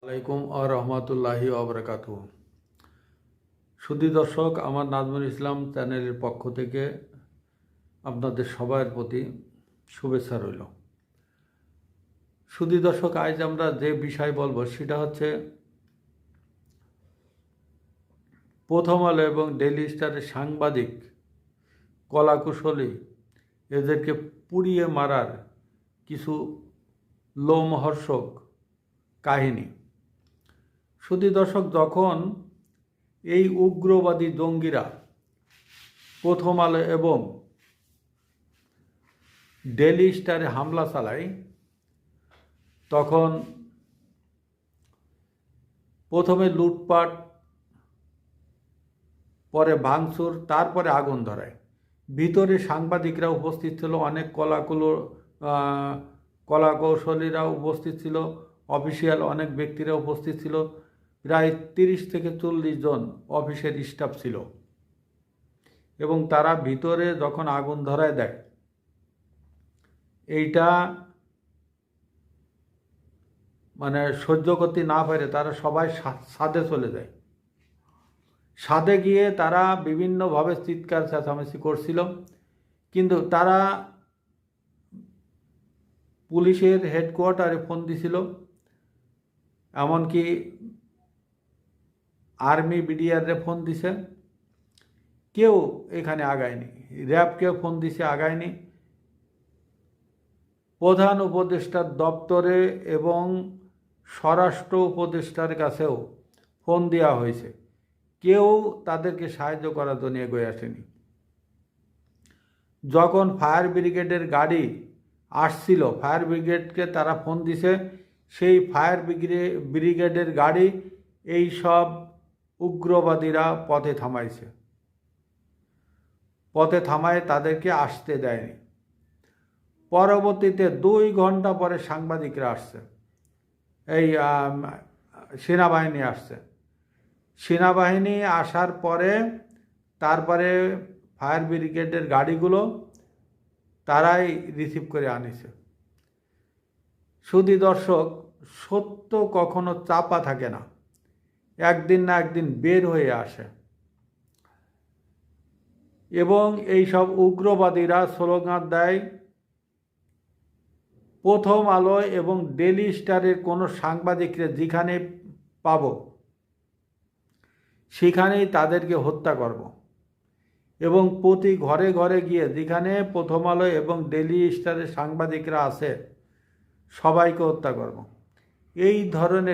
আলাইকুম আ রহমতুল্লাহি ওবরাকাতুহু। সুধী দর্শক, আমার নাজমুল ইসলাম চ্যানেলের পক্ষ থেকে আপনাদের সবার প্রতি শুভেচ্ছা রইল। সুধী দর্শক, আজ আমরা যে বিষয় বলবো সেটা হচ্ছে প্রথম আলো এবং ডেইলি স্টারের সাংবাদিক কলাকুশলী এদেরকে পুড়িয়ে মারার কিছু লোমহর্ষক কাহিনী। সুধী দর্শক, যখন এই উগ্রবাদী জঙ্গিরা প্রথম আলো এবং ডেইলি স্টারে হামলা চালায়, তখন প্রথমে লুটপাট, পরে ভাঙচুর, তারপরে আগুন ধরায়। ভিতরে সাংবাদিকরা উপস্থিত ছিল, অনেক কলাকৌশলীরা উপস্থিত ছিল, অফিসিয়াল অনেক ব্যক্তিরা উপস্থিত ছিল। প্রায় 30 থেকে 40 জন অফিসের স্টাফ ছিল এবং তারা ভিতরে যখন আগুন ধরায় দেয়, এইটা সহ্য করতে না পারে তারা সবাই ছাদে চলে যায়। ছাদে গিয়ে তারা বিভিন্নভাবে চিৎকার চেঁচামেচি করছিল, কিন্তু তারা পুলিশের হেডকোয়ার্টারে ফোন দিছিল, এমনকি আর্মি বিডিআরে ফোন দিছে, কেউ এখানে আগায়নি। র্যাবকেও ফোন দিছে, আগায়নি। প্রধান উপদেষ্টার দপ্তরে এবং স্বরাষ্ট্র উপদেষ্টার কাছেও ফোন দেওয়া হয়েছে, কেউ তাদেরকে সাহায্য করার জন্য এগিয়ে আসেনি। যখন ফায়ার ব্রিগেডের গাড়ি আসছিল, ফায়ার ব্রিগেডকে তারা ফোন দিছে, সেই ফায়ার ব্রিগেডের গাড়ি এই সব উগ্রবাদীরা পথে থামাইছে, পথে থামায় তাদেরকে আসতে দেয়নি। পরবর্তীতে 2 ঘন্টা পরে সাংবাদিকরা আসছে, এই সেনাবাহিনী আসছে। সেনাবাহিনী আসার পরে তারপরে ফায়ার ব্রিগেডের গাড়িগুলো তারাই রিসিভ করে আনিছে। সুধী দর্শক, সত্য কখনো চাপা থাকে না, একদিন না একদিন বের হয়ে আসে। এবং এই সব উগ্রবাদীরা স্লোগান দেয়, প্রথম আলো এবং ডেইলি স্টারের কোনো সাংবাদিকরা যেখানে পাব সেখানেই তাদেরকে হত্যা করব, এবং প্রতি ঘরে ঘরে গিয়ে যেখানে প্রথম আলো এবং ডেইলি স্টারের সাংবাদিকরা আছে সবাইকে হত্যা করব। এই ধরনের